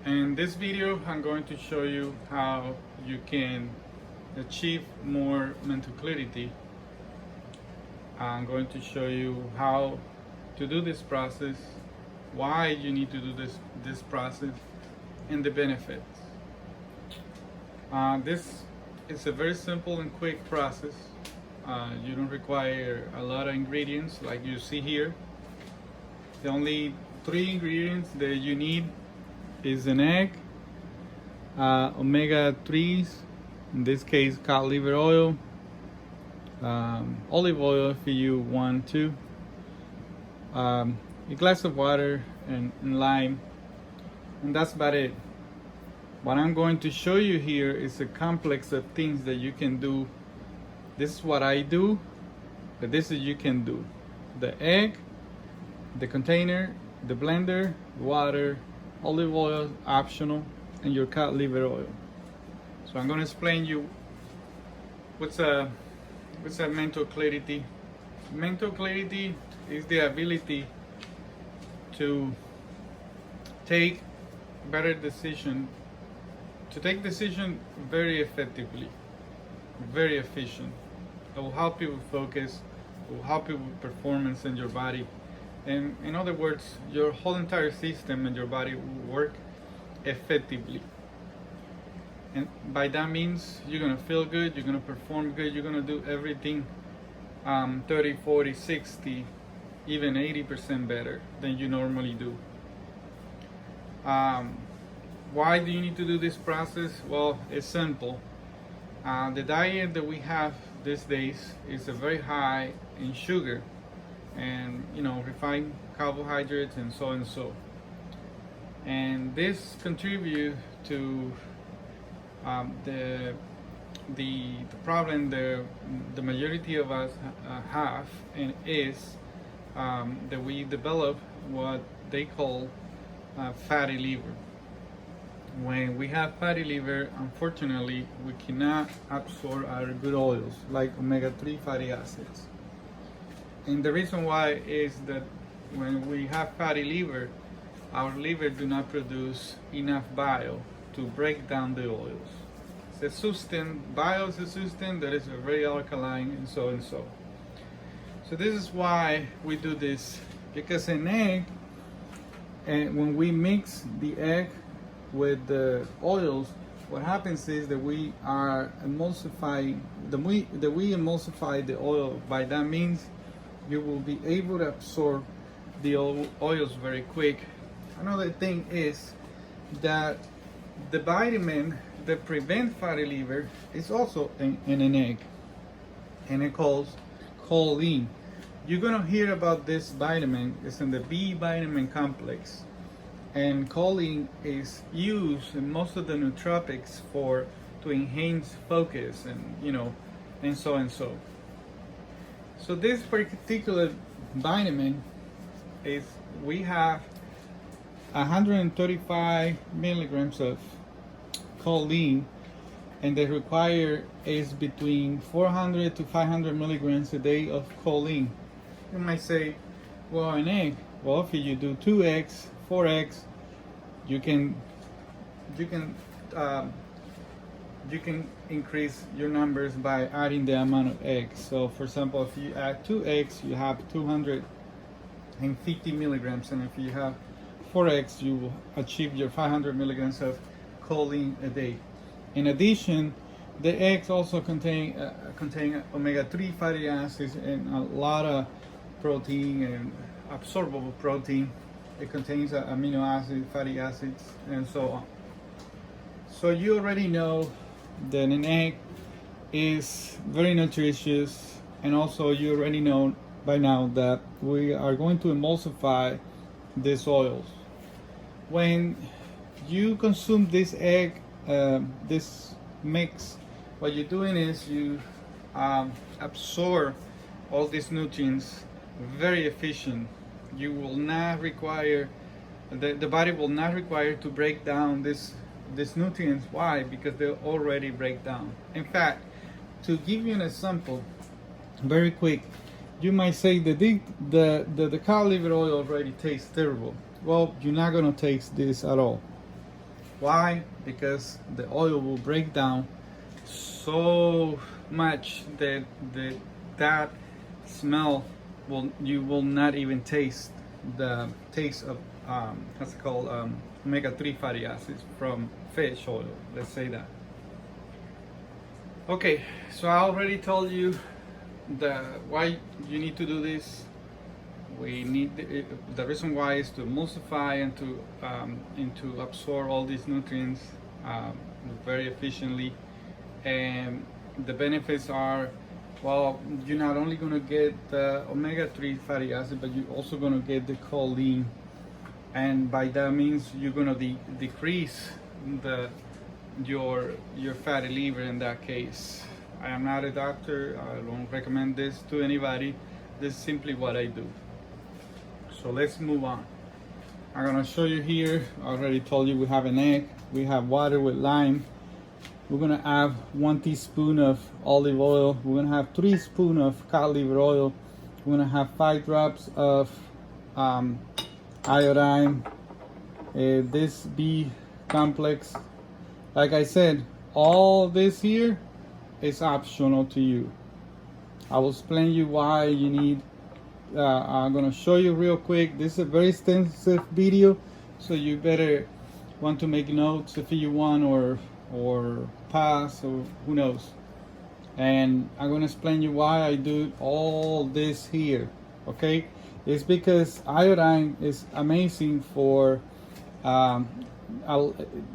In this video, I'm going to show you how you can achieve more mental clarity. I'm going to show you how to do this process, why you need to do this process, and the benefits. This is a very simple and quick process. You don't require a lot of ingredients like you see here. The only 3 ingredients that you need is an egg, omega-3s, in this case cod liver oil, olive oil if you want to, a glass of water, and lime, and that's about it. What I'm going to show you here is a complex of things that you can do. This is what I do, but this is you can do. The egg, the container, the blender, water, olive oil optional, and your cod liver oil. So I'm going to explain you what's a mental clarity. Mental clarity is the ability to take better decision, to take decision very effectively, very efficient. It will help you with focus, it will help you with performance in your body. And in other words, your whole entire system and your body will work effectively. And by that means, you're gonna feel good, you're gonna perform good, you're gonna do everything 30, 40, 60, even 80% better than you normally do. Why do you need to do this process? Well, it's simple. The diet that we have these days is very high in sugar and refined carbohydrates and so, and this contribute to the problem the majority of us have, and is that we develop what they call fatty liver. When we have fatty liver, unfortunately, we cannot absorb our good oils like omega-3 fatty acids. And the reason why is that when we have fatty liver, our liver do not produce enough bile to break down the oils. It's a substance, bile is a substance that is very alkaline and so. So this is why we do this, because an egg, and when we mix the egg with the oils, what happens is that we are emulsifying, that we emulsify the oil. By that means, you will be able to absorb the oils very quick. Another thing is that the vitamin that prevents fatty liver is also in an egg, and it calls choline. You're gonna hear about this vitamin. It's in the B vitamin complex, and choline is used in most of the nootropics to enhance focus and so. So this particular vitamin we have 135 milligrams of choline, and the require is between 400 to 500 milligrams a day of choline. You might say, well, an egg. Well, if you do 2 eggs, 4 eggs, you can increase your numbers by adding the amount of eggs. So for example, if you add 2 eggs, you have 250 milligrams, and if you have 4 eggs, you will achieve your 500 milligrams of choline a day. In addition, the eggs also contain omega-3 fatty acids and a lot of protein and absorbable protein. It contains amino acids, fatty acids, and so on. So you already know that an egg is very nutritious, and also you already know by now that we are going to emulsify these oils. When you consume this egg, this mix, what you're doing is you absorb all these nutrients very efficient. You will not require, the body will not require to break down these nutrients. Why? Because they already break down. In fact, to give you an example, very quick, you might say that the cod liver oil already tastes terrible. Well, you're not gonna taste this at all. Why? Because the oil will break down so much that that smell you will not even taste the taste of what's it called, omega-3 fatty acids from fish oil. Let's say that. Okay, so I already told you why you need to do this. We need the reason why is to emulsify and to absorb all these nutrients very efficiently. And the benefits are, well, you're not only going to get the omega-3 fatty acid, but you're also going to get the choline, and by that means you're going to decrease your fatty liver in that case. I am not a doctor. I don't recommend this to anybody. This is simply what I do. So let's move on. I'm gonna show you here. I already told you we have an egg. We have water with lime. We're gonna add 1 teaspoon of olive oil. We're gonna have 3 spoons of cod liver oil. We're gonna have 5 drops of iodine. This B complex. Like I said, all this here is optional to you. I will explain you why you need. I'm gonna show you real quick. This is a very extensive video, so you better want to make notes if you want, or pass, or who knows. And I'm gonna explain you why I do all this here. Okay, it's because iodine is amazing for.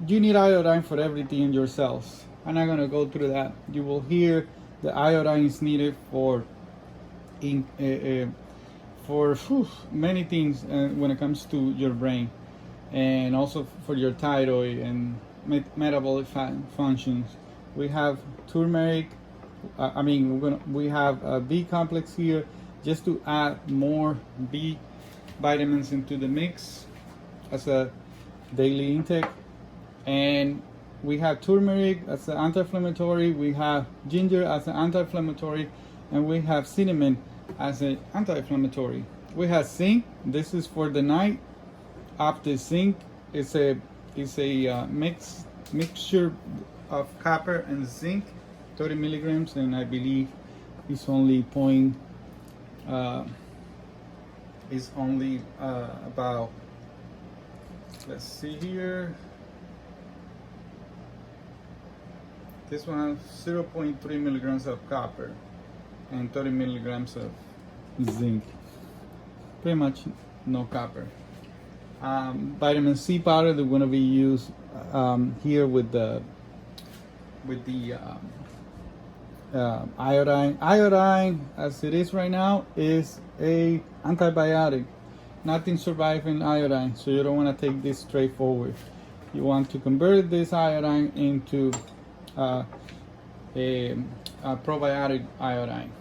You need iodine for everything in your cells. I'm not gonna go through that. You will hear the iodine is needed for many things when it comes to your brain, and also for your thyroid and metabolic functions. We have turmeric. We have a B complex here just to add more B vitamins into the mix as a daily intake. And we have turmeric as an anti-inflammatory. We have ginger as an anti-inflammatory, and we have cinnamon as an anti-inflammatory. We have zinc. This is for the night. After zinc is a mixture of copper and zinc, 30 milligrams, and I believe it's only about, let's see here. This one has 0.3 milligrams of copper and 30 milligrams of zinc. Pretty much no copper. Vitamin C powder that going to be used here with the iodine. Iodine, as it is right now, is a antibiotic. Nothing survives in iodine, so you don't want to take this straightforward. You want to convert this iodine into a probiotic iodine,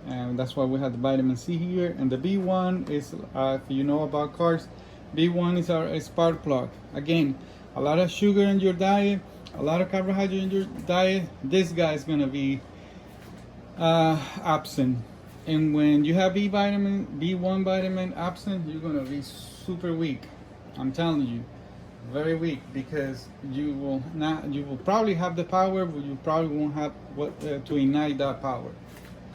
and that's why we have the vitamin C here. And the B1 is, if you know about carbs, B1 is our spark plug. Again, a lot of sugar in your diet, a lot of carbohydrate in your diet, this guy is gonna be absent. And when you have B1 vitamin absent, you're gonna be super weak. I'm telling you, very weak, because you will probably have the power, but you probably won't have what to ignite that power,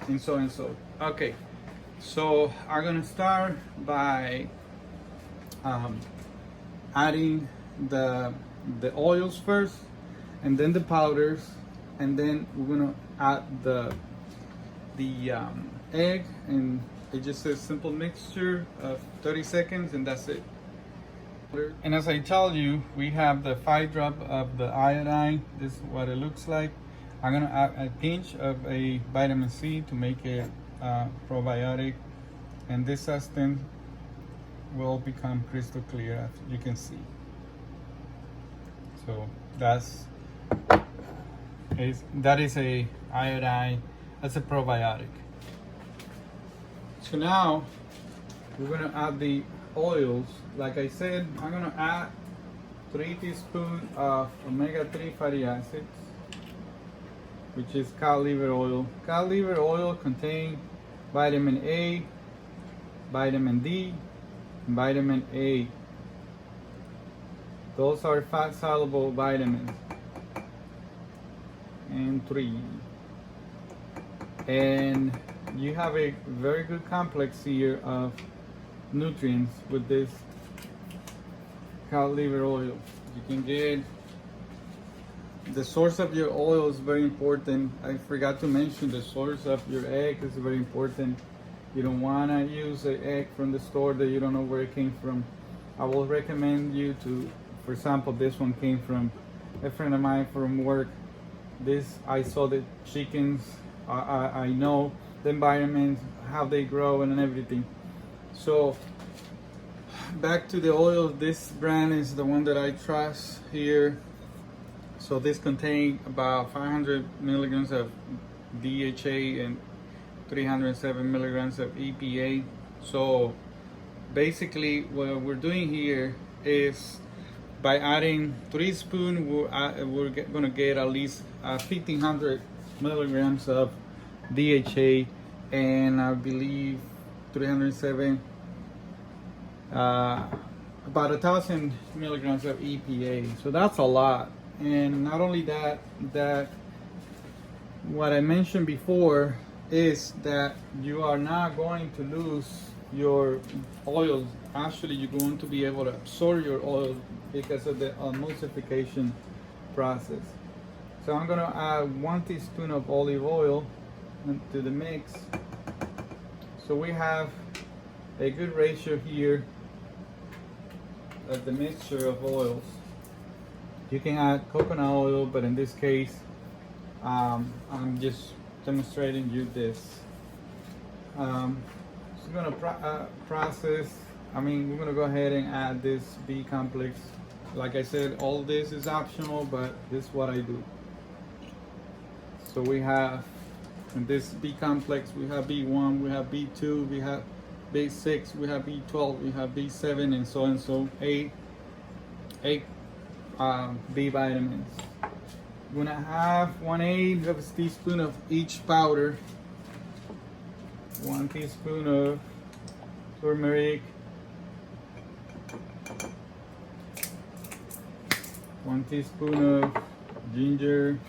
and so and so. Okay, so I'm gonna start by adding the oils first, and then the powders, and then we're gonna add the egg, and it just says simple mixture of 30 seconds, and that's it. And as I told you, we have the 5 drop of the iodine. This is what it looks like. I'm gonna add a pinch of a vitamin C to make it probiotic, and this substance will become crystal clear, as you can see. So that is a iodine. That's a probiotic. So now we're gonna add the oils. Like I said, I'm gonna add 3 teaspoons of omega-3 fatty acids, which is cod liver oil. Cod liver oil contains vitamin A, vitamin D, and vitamin A. Those are fat soluble vitamins. And 3. And you have a very good complex here of nutrients with this cod liver oil. You can get the source of your oil is very important. I forgot to mention the source of your egg is very important. You don't want to use an egg from the store that you don't know where it came from. I will recommend you to, for example, this one came from a friend of mine from work. This, I saw the chickens, I know the environment, how they grow and everything. So back to the oil, this brand is the one that I trust here. So this contains about 500 milligrams of DHA and 307 milligrams of EPA. So basically what we're doing here is by adding 3 spoons, we're going to get at least 1,500 milligrams of DHA and I believe 307, about 1,000 milligrams of EPA. So that's a lot. And not only that, what I mentioned before is that you are not going to lose your oils. Actually, you're going to be able to absorb your oil because of the emulsification process. So I'm going to add 1 teaspoon of olive oil into the mix. So we have a good ratio here of the mixture of oils. You can add coconut oil, but in this case, I'm just demonstrating you this. So we're gonna process. We're gonna go ahead and add this B complex. Like I said, all this is optional, but this is what I do. So we have in this B complex, we have B1, we have B2, we have B6, we have B12, we have B7, and so 8 B vitamins. I'm gonna have 1/8 of a teaspoon of each powder. 1 teaspoon of turmeric. 1 teaspoon of ginger.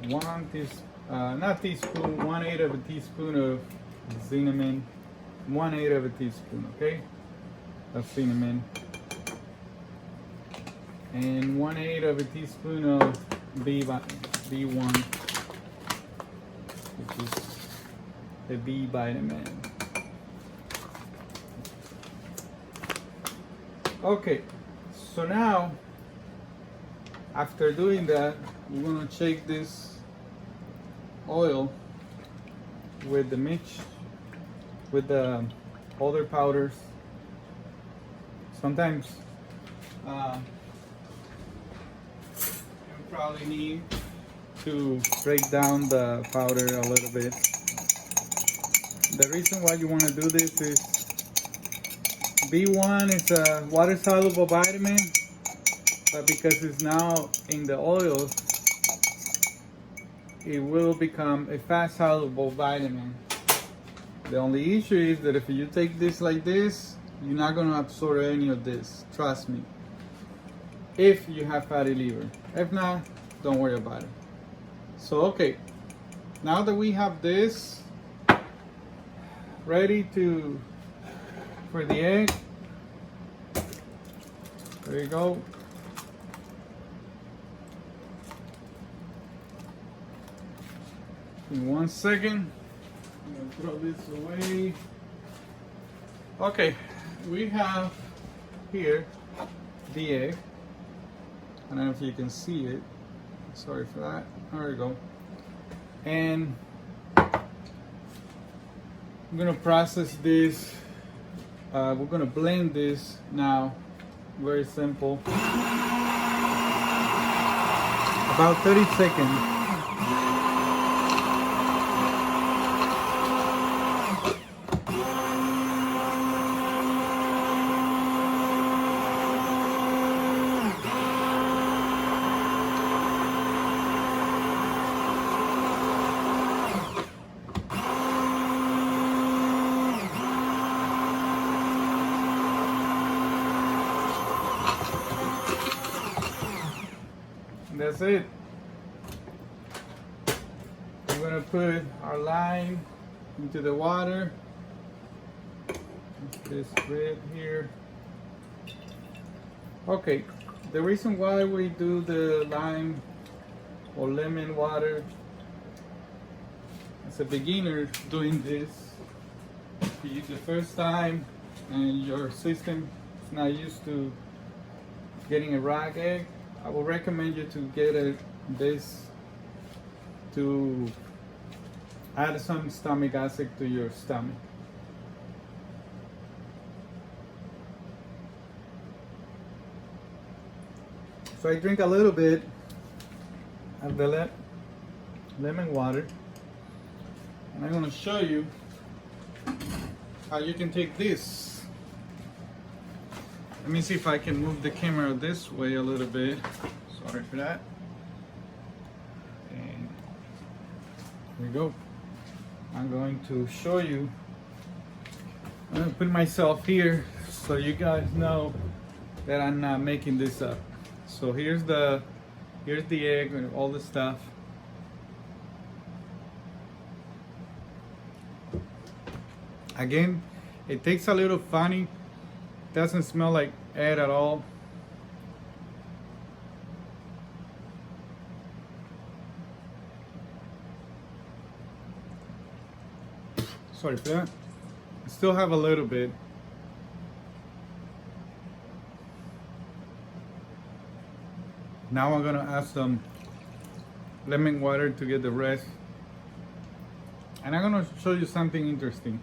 1/8 of a teaspoon of cinnamon. 1/8 of a teaspoon, okay, of cinnamon, and 1/8 of a teaspoon of B1, which is a B vitamin. Okay, so now after doing that, we're gonna shake this oil with the mix with the other powders. Sometimes you probably need to break down the powder a little bit. The reason why you want to do this is B1 is a water soluble vitamin, but because it's now in the oils, it will become a fat soluble vitamin. The only issue is that if you take this like this, you're not going to absorb any of this. Trust me. If you have fatty liver. If not, don't worry about it. So, okay. Now that we have this ready for the egg, there you go. In 1 second. I'm gonna throw this away. Okay, we have here the egg. I don't know if you can see it. Sorry for that. There we go. And I'm gonna process this. We're gonna blend this now. Very simple. About 30 seconds. that's it. We're gonna put our lime into the water. This red here. Okay, the reason why we do the lime or lemon water as a beginner doing this, if it's the first time and your system is not used to getting a raw egg, I will recommend you to get this to add some stomach acid to your stomach. So I drink a little bit of the lemon water, and I'm going to show you how you can take this. Let me see if I can move the camera this way a little bit. Sorry for that. And here we go. I'm going to show you. I'm going to put myself here so you guys know that I'm not making this up. So here's the egg and all the stuff. Again, it tastes a little funny. Doesn't smell like egg at all. Sorry for that. I still have a little bit. Now I'm gonna add some lemon water to get the rest. And I'm gonna show you something interesting.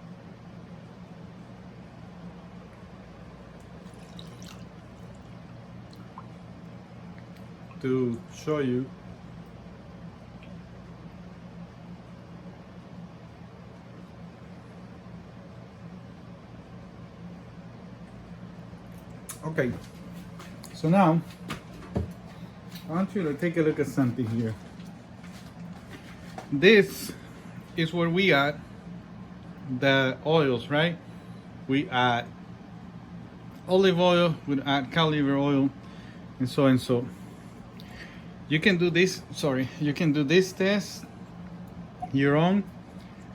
To show you. Okay, so now I want you to take a look at something here. This is where we add the oils, right? We add olive oil, we add cow liver oil, and so and so. You can do this, you can do this test your own,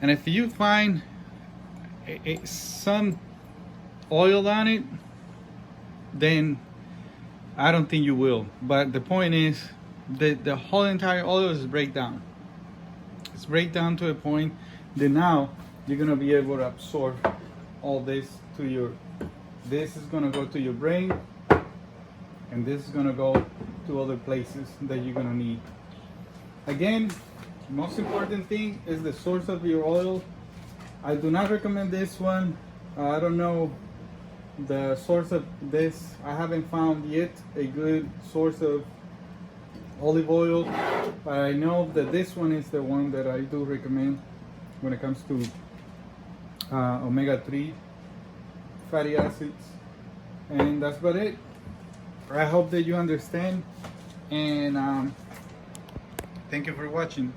and if you find some oil on it, then I don't think you will. But the point is that the whole entire oil is breakdown. It's breakdown to a point that now you're gonna be able to absorb all this to your, this is gonna go to your brain, and this is gonna go to other places that you're gonna need. Again, most important thing is the source of your oil. I do not recommend this one. I don't know the source of this. I haven't found yet a good source of olive oil, but I know that this one is the one that I do recommend when it comes to omega-3 fatty acids. And that's about it. I hope that you understand, and thank you for watching.